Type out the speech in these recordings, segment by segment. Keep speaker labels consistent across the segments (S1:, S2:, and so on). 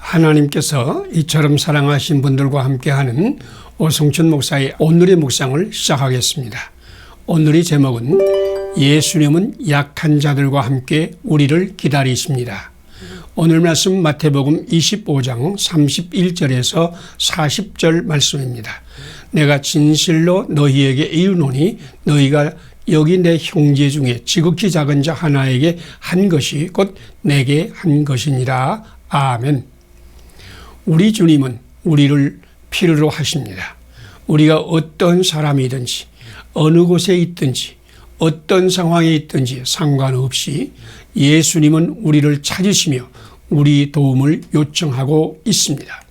S1: 하나님께서 이처럼 사랑하신 분들과 함께하는 오성춘 목사의 오늘의 묵상을 시작하겠습니다. 오늘의 제목은 예수님은 약한 자들과 함께 우리를 기다리십니다. 오늘 말씀 마태복음 25장 31절에서 40절 말씀입니다. 내가 진실로 너희에게 이르노니 너희가 여기 내 형제 중에 지극히 작은 자 하나에게 한 것이 곧 내게 한 것이니라. 아멘. 우리 주님은 우리를 필요로 하십니다. 우리가 어떤 사람이든지 어느 곳에 있든지 어떤 상황에 있든지 상관없이 예수님은 우리를 찾으시며 우리 도움을 요청하고 있습니다.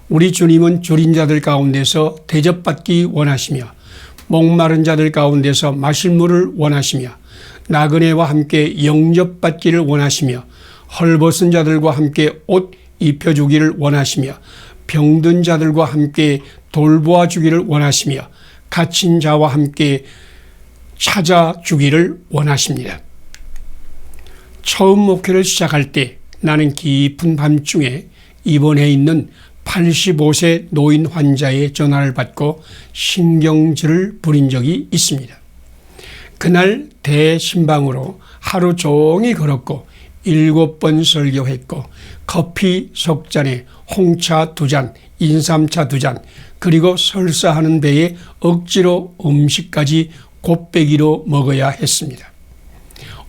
S1: 우리 주님은 줄인 자들 가운데서 대접받기 원하시며 목마른 자들 가운데서 마실 물을 원하시며 나그네와 함께 영접받기를 원하시며 헐벗은 자들과 함께 옷 입혀주기를 원하시며 병든 자들과 함께 돌보아 주기를 원하시며 갇힌 자와 함께 찾아주기를 원하십니다. 처음 목회를 시작할 때 나는 깊은 밤중에 입원해 있는 85세 노인 환자의 전화를 받고 신경질을 부린 적이 있습니다. 그날 대신방으로 하루 종일 걸었고 7번 설교했고 커피 석 잔에 홍차 2잔, 인삼차 2잔, 그리고 설사하는 배에 억지로 음식까지 곱빼기로 먹어야 했습니다.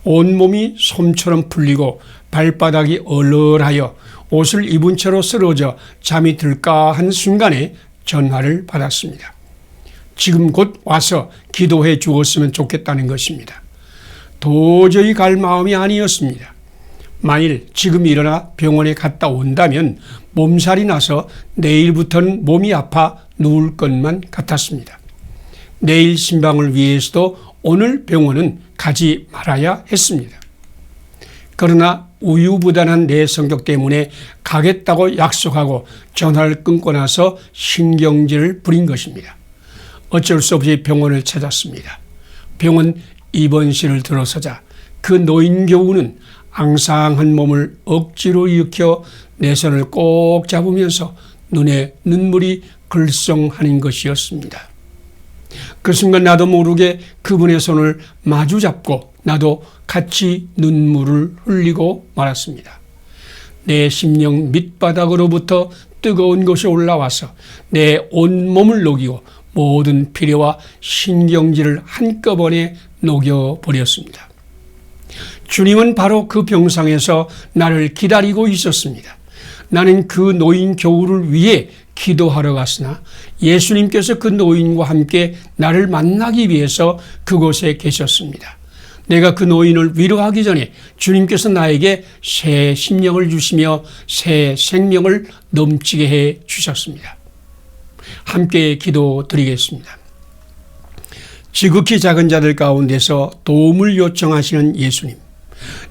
S1: 온몸이 솜처럼 풀리고 발바닥이 얼얼하여 옷을 입은 채로 쓰러져 잠이 들까 한 순간에 전화를 받았습니다. 지금 곧 와서 기도해 주었으면 좋겠다는 것입니다. 도저히 갈 마음이 아니었습니다. 만일 지금 일어나 병원에 갔다 온다면 몸살이 나서 내일부터는 몸이 아파 누울 것만 같았습니다. 내일 신방을 위해서도 오늘 병원은 가지 말아야 했습니다. 그러나 우유부단한 내 성격 때문에 가겠다고 약속하고 전화를 끊고 나서 신경질을 부린 것입니다. 어쩔 수 없이 병원을 찾았습니다. 병원 입원실을 들어서자 그 노인 교우는 앙상한 몸을 억지로 일으켜 내 손을 꼭 잡으면서 눈에 눈물이 글썽하는 것이었습니다. 그 순간 나도 모르게 그분의 손을 마주 잡고 나도 같이 눈물을 흘리고 말았습니다. 내 심령 밑바닥으로부터 뜨거운 것이 올라와서 내 온몸을 녹이고 모든 피로와 신경질을 한꺼번에 녹여버렸습니다. 주님은 바로 그 병상에서 나를 기다리고 있었습니다. 나는 그 노인 교우를 위해 기도하러 갔으나 예수님께서 그 노인과 함께 나를 만나기 위해서 그곳에 계셨습니다. 내가 그 노인을 위로하기 전에 주님께서 나에게 새 심령을 주시며 새 생명을 넘치게 해 주셨습니다. 함께 기도드리겠습니다. 지극히 작은 자들 가운데서 도움을 요청하시는 예수님,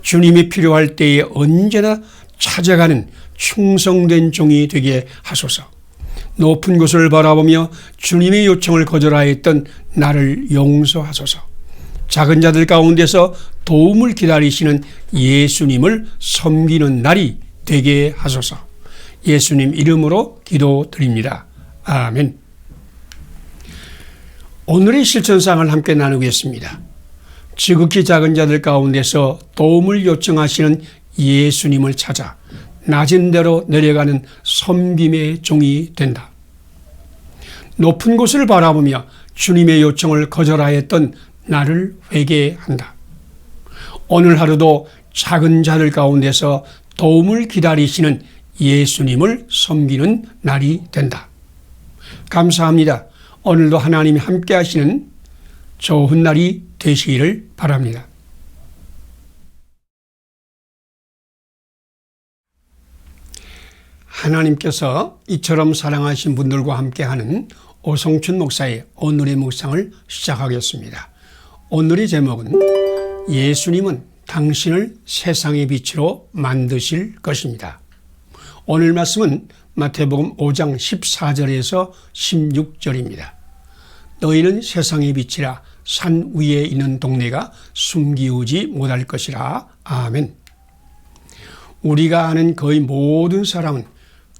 S1: 주님이 필요할 때에 언제나 찾아가는 충성된 종이 되게 하소서. 높은 곳을 바라보며 주님의 요청을 거절하였던 나를 용서하소서. 작은 자들 가운데서 도움을 기다리시는 예수님을 섬기는 날이 되게 하소서. 예수님 이름으로 기도드립니다. 아멘. 오늘의 실천상을 함께 나누겠습니다. 지극히 작은 자들 가운데서 도움을 요청하시는 예수님을 찾아 낮은 데로 내려가는 섬김의 종이 된다. 높은 곳을 바라보며 주님의 요청을 거절하였던 나를 회개한다. 오늘 하루도 작은 자들 가운데서 도움을 기다리시는 예수님을 섬기는 날이 된다. 감사합니다. 오늘도 하나님이 함께 하시는 좋은 날이 되시기를 바랍니다. 하나님께서 이처럼 사랑하신 분들과 함께하는 오성춘 목사의 오늘의 묵상을 시작하겠습니다. 오늘의 제목은 예수님은 당신을 세상의 빛으로 만드실 것입니다. 오늘 말씀은 마태복음 5장 14절에서 16절입니다. 너희는 세상의 빛이라 산 위에 있는 동네가 숨기우지 못할 것이라. 아멘. 우리가 아는 거의 모든 사람은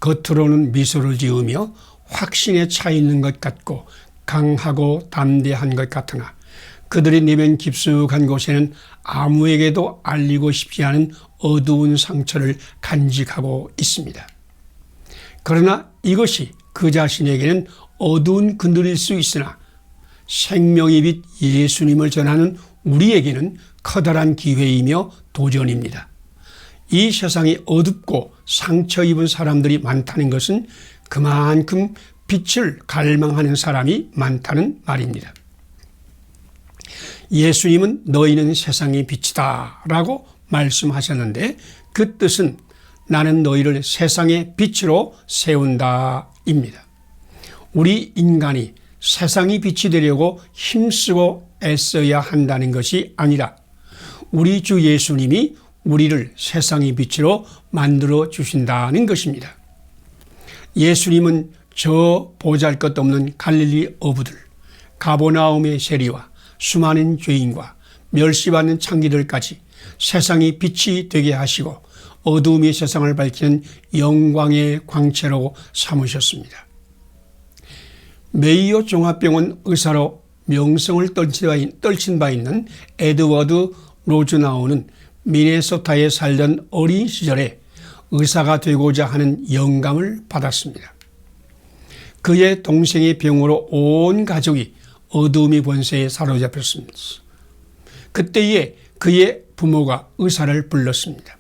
S1: 겉으로는 미소를 지으며 확신에 차 있는 것 같고 강하고 담대한 것 같으나 그들의 내면 깊숙한 곳에는 아무에게도 알리고 싶지 않은 어두운 상처를 간직하고 있습니다. 그러나 이것이 그 자신에게는 어두운 그늘일 수 있으나 생명의 빛 예수님을 전하는 우리에게는 커다란 기회이며 도전입니다. 이 세상이 어둡고 상처 입은 사람들이 많다는 것은 그만큼 빛을 갈망하는 사람이 많다는 말입니다. 예수님은 너희는 세상의 빛이다 라고 말씀하셨는데 그 뜻은 나는 너희를 세상의 빛으로 세운다 입니다. 우리 인간이 세상의 빛이 되려고 힘쓰고 애써야 한다는 것이 아니라 우리 주 예수님이 우리를 세상의 빛으로 만들어 주신다는 것입니다. 예수님은 저 보잘것없는 갈릴리 어부들, 가버나움의 세리와 수많은 죄인과 멸시받는 창기들까지 세상의 빛이 되게 하시고 어두움이 세상을 밝히는 영광의 광채로 삼으셨습니다. 메이오 종합병원 의사로 명성을 떨친 바 있는 에드워드 로즈나우는 미네소타에 살던 어린 시절에 의사가 되고자 하는 영감을 받았습니다. 그의 동생의 병으로 온 가족이 어두움의 권세에 사로잡혔습니다. 그때에 그의 부모가 의사를 불렀습니다.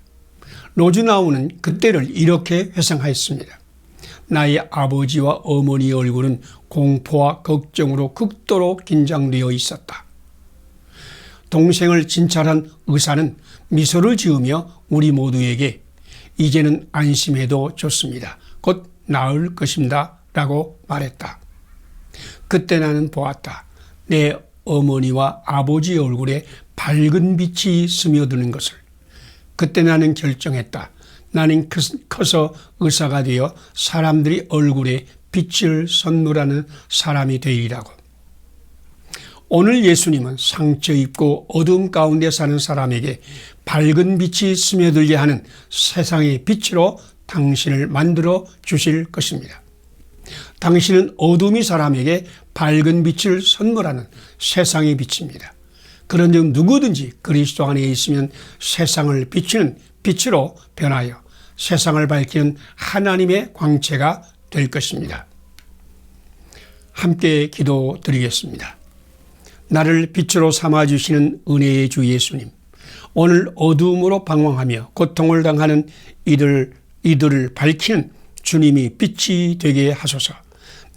S1: 로즈나우는 그때를 이렇게 회상하였습니다. 나의 아버지와 어머니의 얼굴은 공포와 걱정으로 극도로 긴장되어 있었다. 동생을 진찰한 의사는 미소를 지으며 우리 모두에게 이제는 안심해도 좋습니다. 곧 나을 것입니다. 라고 말했다. 그때 나는 보았다. 내 어머니와 아버지의 얼굴에 밝은 빛이 스며드는 것을. 그때 나는 결정했다. 나는 커서 의사가 되어 사람들이 얼굴에 빛을 선물하는 사람이 되리라고. 오늘 예수님은 상처 입고 어두움 가운데 사는 사람에게 밝은 빛이 스며들게 하는 세상의 빛으로 당신을 만들어 주실 것입니다. 당신은 어두움이 사람에게 밝은 빛을 선물하는 세상의 빛입니다. 그런즉 누구든지 그리스도 안에 있으면 세상을 비추는 빛으로 변하여 세상을 밝히는 하나님의 광채가 될 것입니다. 함께 기도드리겠습니다. 나를 빛으로 삼아주시는 은혜의 주 예수님, 오늘 어두움으로 방황하며 고통을 당하는 이들을 밝히는 주님이 빛이 되게 하소서.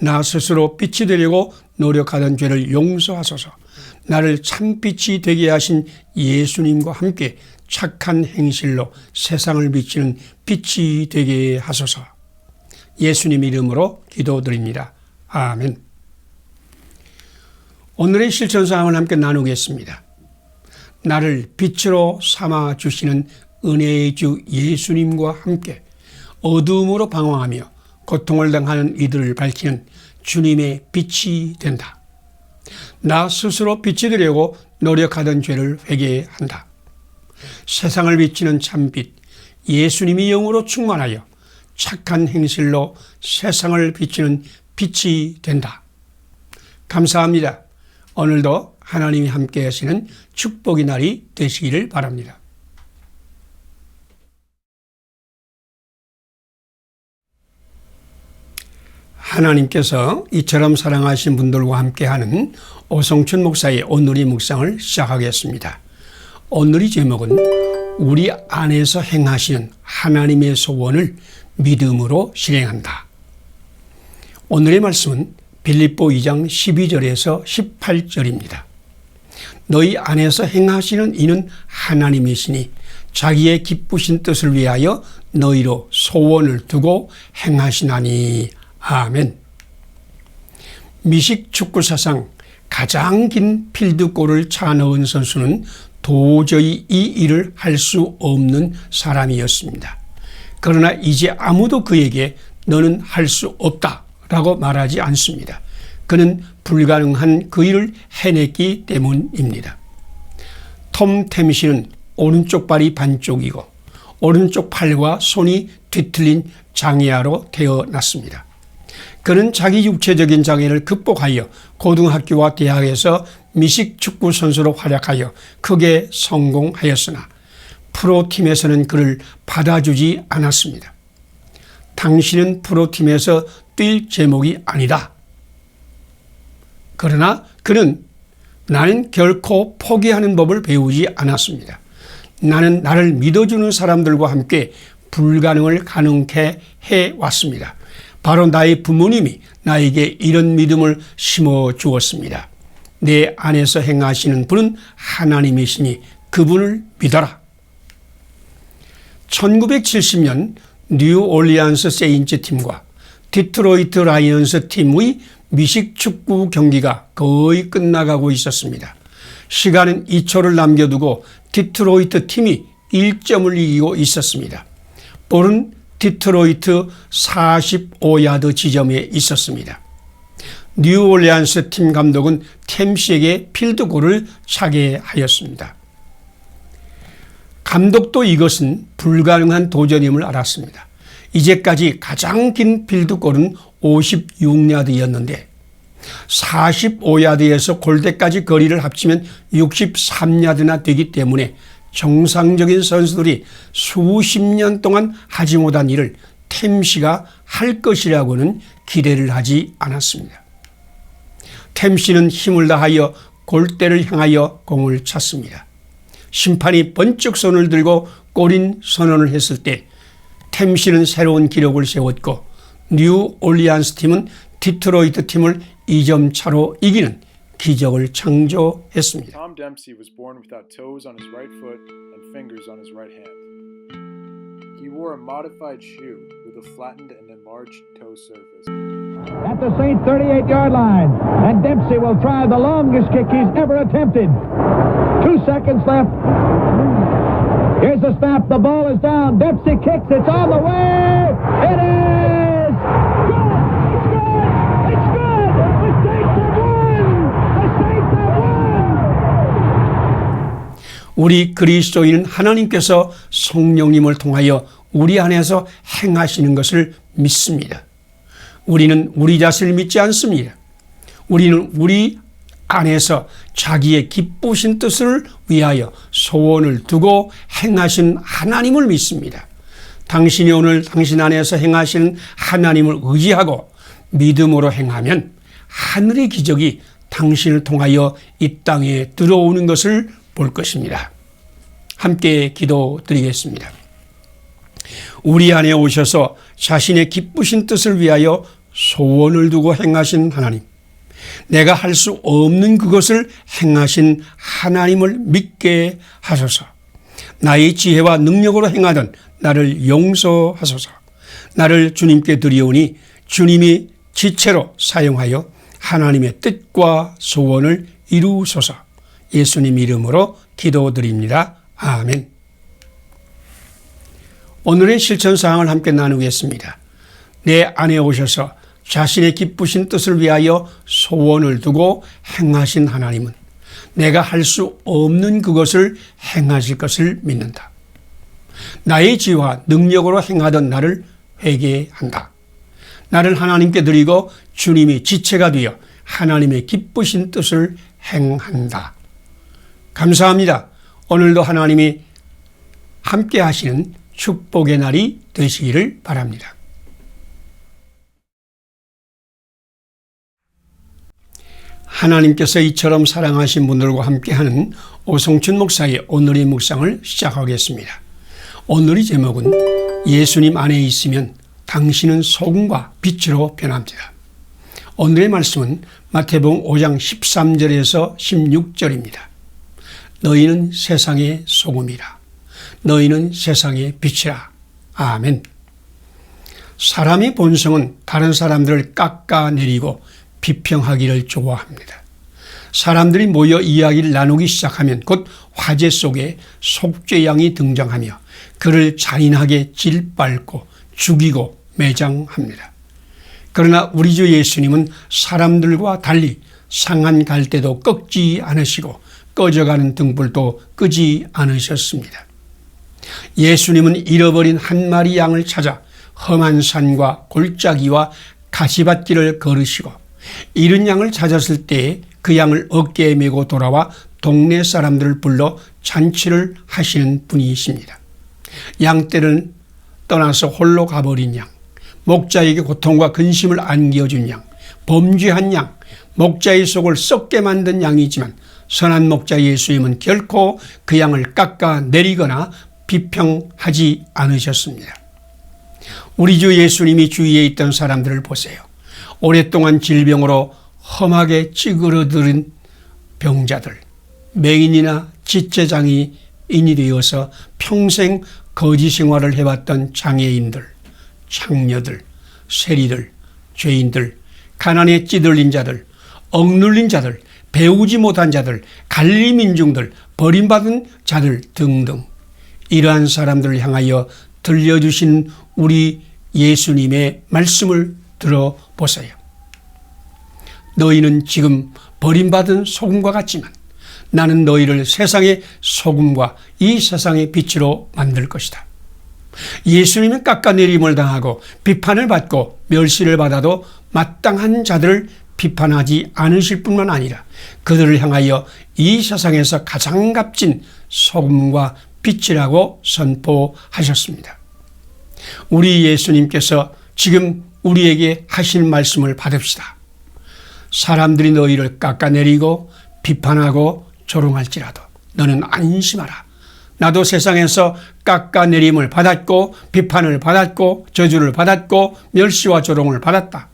S1: 나 스스로 빛이 되려고 노력하던 죄를 용서하소서. 나를 참빛이 되게 하신 예수님과 함께 착한 행실로 세상을 비치는 빛이 되게 하소서. 예수님 이름으로 기도드립니다. 아멘. 오늘의 실천사항을 함께 나누겠습니다. 나를 빛으로 삼아주시는 은혜의 주 예수님과 함께 어두움으로 방황하며 고통을 당하는 이들을 밝히는 주님의 빛이 된다. 나 스스로 빛이 되려고 노력하던 죄를 회개한다. 세상을 비치는 참빛 예수님이 영으로 충만하여 착한 행실로 세상을 비치는 빛이 된다. 감사합니다. 오늘도 하나님이 함께 하시는 축복의 날이 되시기를 바랍니다. 하나님께서 이처럼 사랑하신 분들과 함께하는 오성춘 목사의 오늘의 묵상을 시작하겠습니다. 오늘의 제목은 우리 안에서 행하시는 하나님의 소원을 믿음으로 실행한다. 오늘의 말씀은 빌립보 2장 12절에서 18절입니다. 너희 안에서 행하시는 이는 하나님이시니 자기의 기쁘신 뜻을 위하여 너희로 소원을 두고 행하시나니. 아멘. 미식 축구 사상 가장 긴 필드골을 차 넣은 선수는 도저히 이 일을 할 수 없는 사람이었습니다. 그러나 이제 아무도 그에게 너는 할 수 없다라고 말하지 않습니다. 그는 불가능한 그 일을 해냈기 때문입니다. 톰 템시는 오른쪽 발이 반쪽이고 오른쪽 팔과 손이 뒤틀린 장애아로 태어났습니다. 그는 자기 육체적인 장애를 극복하여 고등학교와 대학에서 미식축구 선수로 활약하여 크게 성공하였으나 프로팀에서는 그를 받아주지 않았습니다. 당신은 프로팀에서 뛸 제목이 아니다. 그러나 그는 나는 결코 포기하는 법을 배우지 않았습니다. 나는 나를 믿어주는 사람들과 함께 불가능을 가능케 해왔습니다. 바로 나의 부모님이 나에게 이런 믿음을 심어 주었습니다. 내 안에서 행하시는 분은 하나님이시니 그분을 믿어라. 1970년 뉴올리언스 세인츠 팀과 디트로이트 라이언스 팀의 미식축구 경기가 거의 끝나가고 있었습니다. 시간은 2초를 남겨두고 디트로이트 팀이 1점을 이기고 있었습니다. 볼은 디트로이트 45야드 지점에 있었습니다. 뉴올리언스 팀 감독은 템시에게 필드골을 차게 하였습니다. 감독도 이것은 불가능한 도전임을 알았습니다. 이제까지 가장 긴 필드골은 56야드였는데 45야드에서 골대까지 거리를 합치면 63야드나 되기 때문에 정상적인 선수들이 수십 년 동안 하지 못한 일을 템시가 할 것이라고는 기대를 하지 않았습니다. 템시는 힘을 다하여 골대를 향하여 공을 찼습니다. 심판이 번쩍 손을 들고 골인 선언을 했을 때 템시는 새로운 기록을 세웠고 뉴올리언스 팀은 디트로이트 팀을 2점 차로 이기는 기적을 창조했습니다.
S2: Tom Dempsey was born without toes on his right foot and fingers on his right hand. He wore a modified shoe with a flattened and enlarged toe surface.
S3: At the Saint 38-yard line, and Dempsey will try the longest kick he's ever attempted. 2 seconds left. Here's the snap. The ball is down. Dempsey kicks. It's on the way. It is good. It's good. It's good. The Saints have won. The Saints have won.
S1: 우리 그리스도인은 하나님께서 성령님을 통하여 우리 안에서 행하시는 것을 믿습니다. 우리는 우리 자신을 믿지 않습니다. 우리는 우리 안에서 자기의 기쁘신 뜻을 위하여 소원을 두고 행하신 하나님을 믿습니다. 당신이 오늘 당신 안에서 행하시는 하나님을 의지하고 믿음으로 행하면 하늘의 기적이 당신을 통하여 이 땅에 들어오는 것을 볼 것입니다. 함께 기도드리겠습니다. 우리 안에 오셔서 자신의 기쁘신 뜻을 위하여 소원을 두고 행하신 하나님, 내가 할 수 없는 그것을 행하신 하나님을 믿게 하소서. 나의 지혜와 능력으로 행하던 나를 용서하소서. 나를 주님께 드리오니 주님이 지체로 사용하여 하나님의 뜻과 소원을 이루소서. 예수님 이름으로 기도드립니다. 아멘. 오늘의 실천사항을 함께 나누겠습니다. 내 안에 오셔서 자신의 기쁘신 뜻을 위하여 소원을 두고 행하신 하나님은 내가 할 수 없는 그것을 행하실 것을 믿는다. 나의 지혜와 능력으로 행하던 나를 회개한다. 나를 하나님께 드리고 주님이 지체가 되어 하나님의 기쁘신 뜻을 행한다. 감사합니다. 오늘도 하나님이 함께 하시는 축복의 날이 되시기를 바랍니다. 하나님께서 이처럼 사랑하신 분들과 함께하는 오성춘 목사의 오늘의 묵상을 시작하겠습니다. 오늘의 제목은 예수님 안에 있으면 당신은 소금과 빛으로 변합니다. 오늘의 말씀은 마태복음 5장 13절에서 16절입니다. 너희는 세상의 소금이라. 너희는 세상의 빛이라. 아멘. 사람의 본성은 다른 사람들을 깎아내리고 비평하기를 좋아합니다. 사람들이 모여 이야기를 나누기 시작하면 곧 화제 속에 속죄양이 등장하며 그를 잔인하게 질밟고 죽이고 매장합니다. 그러나 우리 주 예수님은 사람들과 달리 상한 갈대도 꺾지 않으시고 꺼져가는 등불도 끄지 않으셨습니다. 예수님은 잃어버린 한 마리 양을 찾아 험한 산과 골짜기와 가시밭길을 걸으시고 잃은 양을 찾았을 때 그 양을 어깨에 메고 돌아와 동네 사람들을 불러 잔치를 하시는 분이십니다. 양떼를 떠나서 홀로 가버린 양, 목자에게 고통과 근심을 안겨준 양, 범죄한 양, 목자의 속을 썩게 만든 양이지만 선한 목자 예수님은 결코 그 양을 깎아내리거나 비평하지 않으셨습니다. 우리 주 예수님이 주위에 있던 사람들을 보세요. 오랫동안 질병으로 험하게 찌그러들은 병자들, 맹인이나 지체장애인이 되어서 평생 거지 생활을 해왔던 장애인들, 창녀들, 세리들, 죄인들, 가난에 찌들린 자들, 억눌린 자들, 배우지 못한 자들, 관리민중들, 버림받은 자들 등등 이러한 사람들을 향하여 들려주신 우리 예수님의 말씀을 들어보세요. 너희는 지금 버림받은 소금과 같지만 나는 너희를 세상의 소금과 이 세상의 빛으로 만들 것이다. 예수님은 깎아내림을 당하고 비판을 받고 멸시를 받아도 마땅한 자들을 비판하지 않으실 뿐만 아니라 그들을 향하여 이 세상에서 가장 값진 소금과 빛이라고 선포하셨습니다. 우리 예수님께서 지금 우리에게 하신 말씀을 받읍시다. 사람들이 너희를 깎아내리고 비판하고 조롱할지라도 너는 안심하라. 나도 세상에서 깎아내림을 받았고 비판을 받았고 저주를 받았고 멸시와 조롱을 받았다.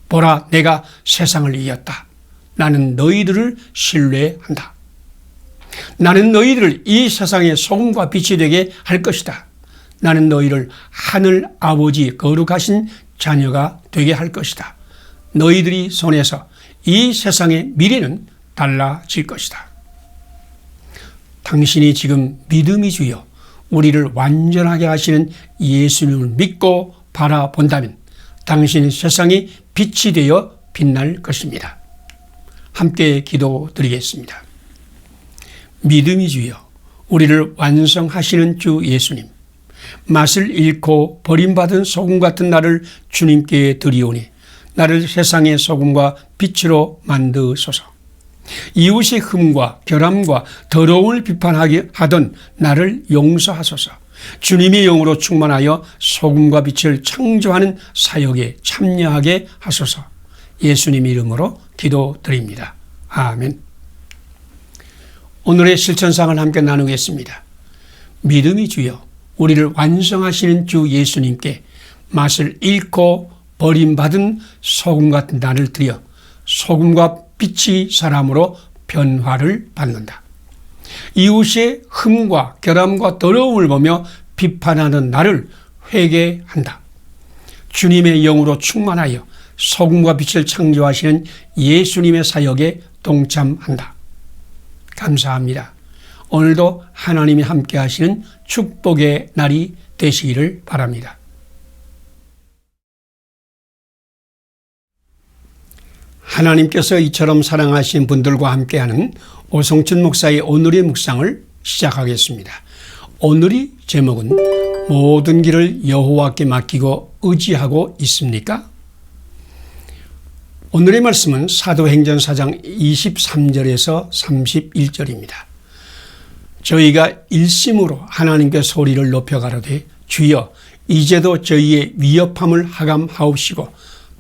S1: 보라, 내가 세상을 이겼다. 나는 너희들을 신뢰한다. 나는 너희들을 이 세상의 소금과 빛이 되게 할 것이다. 나는 너희를 하늘 아버지 거룩하신 자녀가 되게 할 것이다. 너희들이 손에서 이 세상의 미래는 달라질 것이다. 당신이 지금 믿음이 주여 우리를 완전하게 하시는 예수님을 믿고 바라본다면 당신의 세상이 빛이 되어 빛날 것입니다. 함께 기도드리겠습니다. 믿음이 주여 우리를 완성하시는 주 예수님, 맛을 잃고 버림받은 소금 같은 나를 주님께 드리오니 나를 세상의 소금과 빛으로 만드소서. 이웃의 흠과 결함과 더러움을 비판하게 하던 나를 용서하소서. 주님의 영으로 충만하여 소금과 빛을 창조하는 사역에 참여하게 하소서. 예수님 이름으로 기도드립니다. 아멘. 오늘의 실천상을 함께 나누겠습니다. 믿음이 주여 우리를 완성하시는 주 예수님께 맛을 잃고 버림받은 소금 같은 나를 드려 소금과 빛이 사람으로 변화를 받는다. 이웃의 흠과 결함과 더러움을 보며 비판하는 나를 회개한다. 주님의 영으로 충만하여 소금과 빛을 창조하시는 예수님의 사역에 동참한다. 감사합니다. 오늘도 하나님이 함께 하시는 축복의 날이 되시기를 바랍니다. 하나님께서 이처럼 사랑하신 분들과 함께하는 오성춘 목사의 오늘의 묵상을 시작하겠습니다. 오늘의 제목은 모든 길을 여호와께 맡기고 의지하고 있습니까? 오늘의 말씀은 사도행전 4장 23절에서 31절입니다. 저희가 일심으로 하나님께 소리를 높여 가로되 주여 이제도 저희의 위협함을 하감하옵시고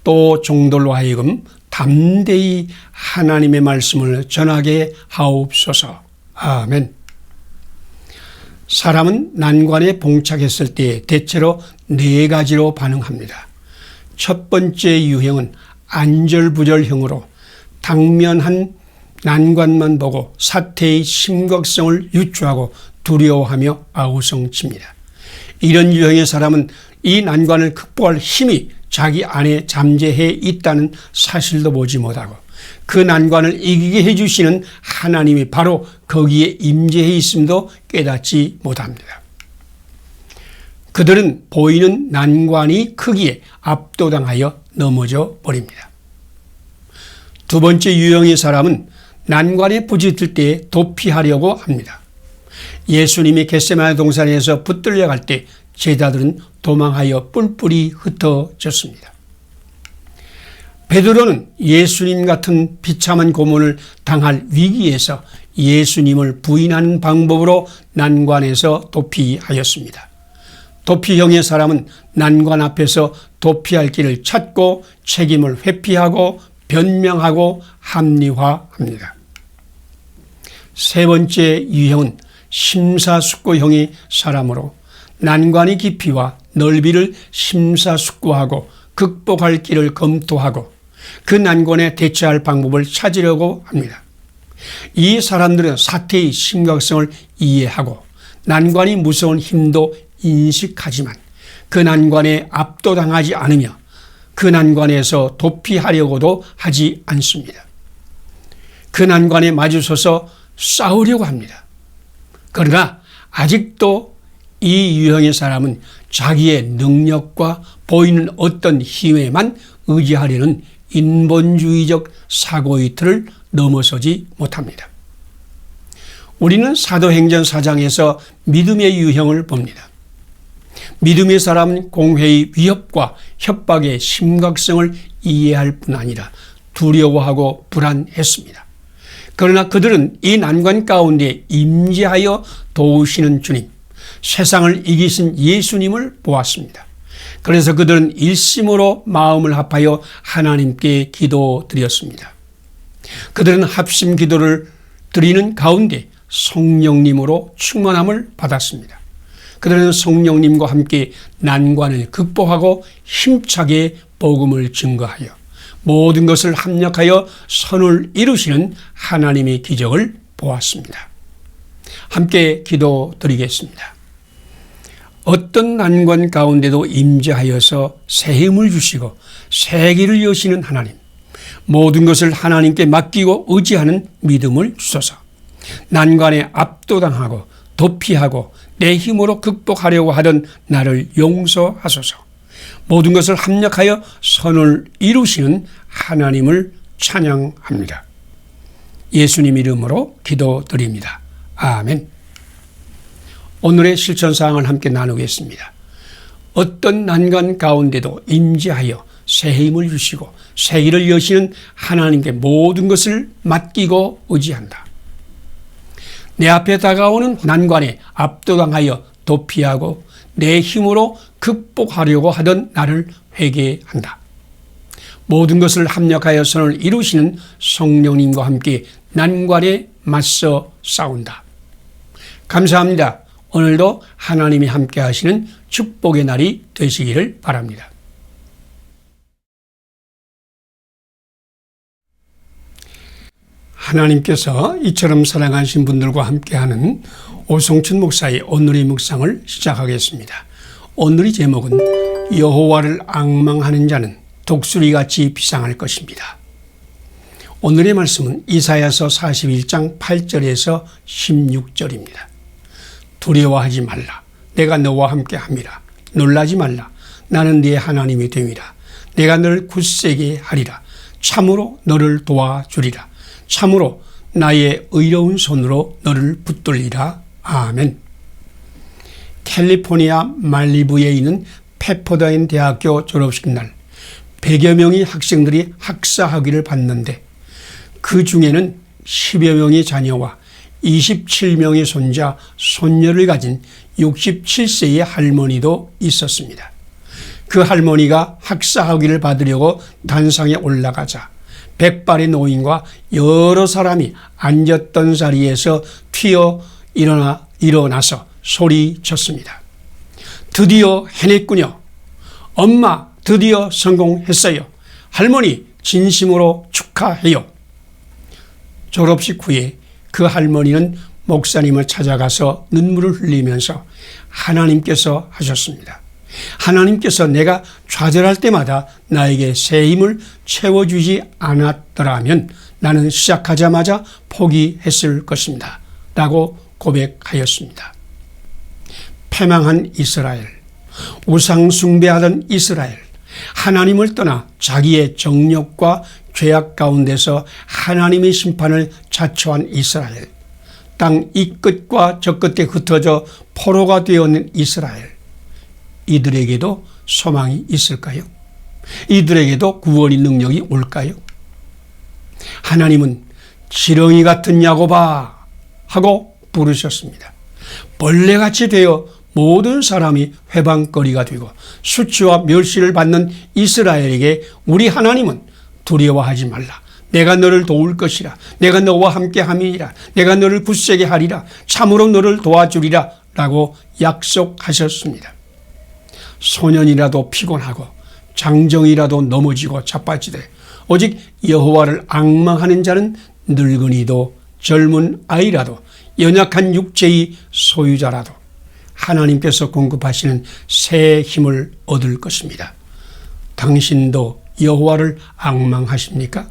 S1: 또 종들로 하여금 담대히 하나님의 말씀을 전하게 하옵소서. 아멘. 사람은 난관에 봉착했을 때 대체로 4가지로 반응합니다. 첫 번째 유형은 안절부절형으로 당면한 난관만 보고 사태의 심각성을 유추하고 두려워하며 아우성칩니다. 이런 유형의 사람은 이 난관을 극복할 힘이 자기 안에 잠재해 있다는 사실도 보지 못하고 그 난관을 이기게 해주시는 하나님이 바로 거기에 임재해 있음도 깨닫지 못합니다. 그들은 보이는 난관이 크기에 압도당하여 넘어져 버립니다. 두 번째 유형의 사람은 난관에 부딪힐 때 도피하려고 합니다. 예수님이 겟세마네 동산에서 붙들려 갈 때 제자들은 도망하여 뿔뿔이 흩어졌습니다. 베드로는 예수님 같은 비참한 고문을 당할 위기에서 예수님을 부인하는 방법으로 난관에서 도피하였습니다. 도피형의 사람은 난관 앞에서 도피할 길을 찾고 책임을 회피하고 변명하고 합리화합니다. 세 번째 유형은 심사숙고형의 사람으로 난관의 깊이와 넓이를 심사숙고하고 극복할 길을 검토하고 그 난관에 대처할 방법을 찾으려고 합니다. 이 사람들은 사태의 심각성을 이해하고 난관이 무서운 힘도 인식하지만 그 난관에 압도당하지 않으며 그 난관에서 도피하려고도 하지 않습니다. 그 난관에 마주서서 싸우려고 합니다. 그러나 아직도 이 유형의 사람은 자기의 능력과 보이는 어떤 힘에만 의지하려는 인본주의적 사고의 틀을 넘어서지 못합니다. 우리는 사도행전 4장에서 믿음의 유형을 봅니다. 믿음의 사람은 공회의 위협과 협박의 심각성을 이해할 뿐 아니라 두려워하고 불안했습니다. 그러나 그들은 이 난관 가운데 임재하여 도우시는 주님, 세상을 이기신 예수님을 보았습니다. 그래서 그들은 일심으로 마음을 합하여 하나님께 기도드렸습니다. 그들은 합심 기도를 드리는 가운데 성령님으로 충만함을 받았습니다. 그들은 성령님과 함께 난관을 극복하고 힘차게 복음을 증거하여 모든 것을 합력하여 선을 이루시는 하나님의 기적을 보았습니다. 함께 기도드리겠습니다. 어떤 난관 가운데도 임재하여서 새 힘을 주시고 새 길을 여시는 하나님, 모든 것을 하나님께 맡기고 의지하는 믿음을 주소서. 난관에 압도당하고 도피하고 내 힘으로 극복하려고 하던 나를 용서하소서. 모든 것을 합력하여 선을 이루시는 하나님을 찬양합니다. 예수님 이름으로 기도드립니다. 아멘. 오늘의 실천사항을 함께 나누겠습니다. 어떤 난관 가운데도 임재하여 새 힘을 주시고 새 길을 여시는 하나님께 모든 것을 맡기고 의지한다. 내 앞에 다가오는 난관에 압도당하여 도피하고 내 힘으로 극복하려고 하던 나를 회개한다. 모든 것을 합력하여 선을 이루시는 성령님과 함께 난관에 맞서 싸운다. 감사합니다. 오늘도 하나님이 함께 하시는 축복의 날이 되시기를 바랍니다. 하나님께서 이처럼 사랑하신 분들과 함께하는 오성춘 목사의 오늘의 묵상을 시작하겠습니다. 오늘의 제목은 여호와를 앙망하는 자는 독수리같이 비상할 것입니다. 오늘의 말씀은 이사야서 41장 8절에서 16절입니다. 두려워하지 말라. 내가 너와 함께 함이라. 놀라지 말라. 나는 네 하나님이 됨이라. 내가 너를 굳세게 하리라. 참으로 너를 도와주리라. 참으로 나의 의로운 손으로 너를 붙들리라. 아멘. 캘리포니아 말리부에 있는 페퍼다인 대학교 졸업식 날 100여 명의 학생들이 학사학위를 받는데 그 중에는 10여 명의 자녀와 27명의 손자, 손녀를 가진 67세의 할머니도 있었습니다. 그 할머니가 학사학위를 받으려고 단상에 올라가자 백발의 노인과 여러 사람이 앉았던 자리에서 튀어 일어나서 소리쳤습니다. 드디어 해냈군요. 엄마, 드디어 성공했어요. 할머니, 진심으로 축하해요. 졸업식 후에 그 할머니는 목사님을 찾아가서 눈물을 흘리면서 하나님께서 하셨습니다. 하나님께서 내가 좌절할 때마다 나에게 새 힘을 채워주지 않았더라면 나는 시작하자마자 포기했을 것입니다. 라고 고백하였습니다. 패망한 이스라엘, 우상 숭배하던 이스라엘, 하나님을 떠나 자기의 정욕과 죄악 가운데서 하나님의 심판을 자초한 이스라엘, 땅 이 끝과 저 끝에 흩어져 포로가 되어 있는 이스라엘, 이들에게도 소망이 있을까요? 이들에게도 구원의 능력이 올까요? 하나님은 지렁이 같은 야곱아 하고 부르셨습니다. 벌레같이 되어 모든 사람이 회방거리가 되고 수치와 멸시를 받는 이스라엘에게 우리 하나님은 두려워하지 말라. 내가 너를 도울 것이라. 내가 너와 함께 함이니라. 내가 너를 굳세게 하리라. 참으로 너를 도와주리라 라고 약속하셨습니다. 소년이라도 피곤하고 장정이라도 넘어지고 자빠지되 오직 여호와를 앙망하는 자는 늙은이도 젊은 아이라도 연약한 육체의 소유자라도 하나님께서 공급하시는 새 힘을 얻을 것입니다. 당신도 여호와를 앙망하십니까?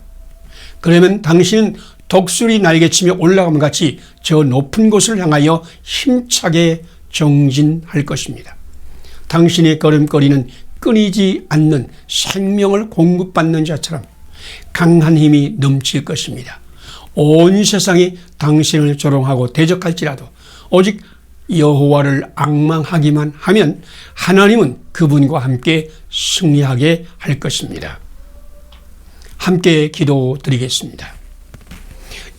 S1: 그러면 당신은 독수리 날개치며 올라감 같이 저 높은 곳을 향하여 힘차게 정진할 것입니다. 당신의 걸음걸이는 끊이지 않는 생명을 공급받는 자처럼 강한 힘이 넘칠 것입니다. 온 세상이 당신을 조롱하고 대적할지라도 오직 여호와를 앙망하기만 하면 하나님은 그분과 함께 승리하게 할 것입니다. 함께 기도드리겠습니다.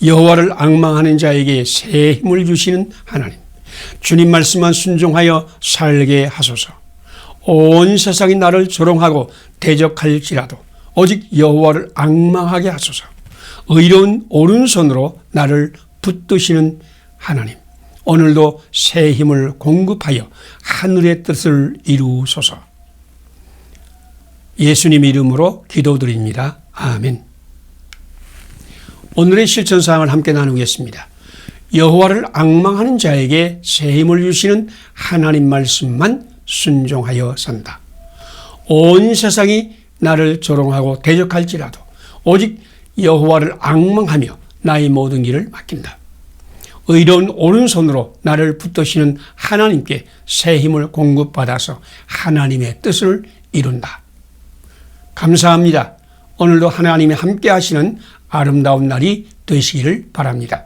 S1: 여호와를 앙망하는 자에게 새 힘을 주시는 하나님, 주님 말씀만 순종하여 살게 하소서. 온 세상이 나를 조롱하고 대적할지라도 오직 여호와를 앙망하게 하소서. 의로운 오른손으로 나를 붙드시는 하나님, 오늘도 새 힘을 공급하여 하늘의 뜻을 이루소서. 예수님 이름으로 기도드립니다. 아멘. 오늘의 실천사항을 함께 나누겠습니다. 여호와를 앙망하는 자에게 새 힘을 주시는 하나님 말씀만 순종하여 산다. 온 세상이 나를 조롱하고 대적할지라도 오직 여호와를 앙망하며 나의 모든 길을 맡긴다. 의로운 오른손으로 나를 붙드시는 하나님께 새 힘을 공급받아서 하나님의 뜻을 이룬다. 감사합니다. 오늘도 하나님이 함께 하시는 아름다운 날이 되시기를 바랍니다.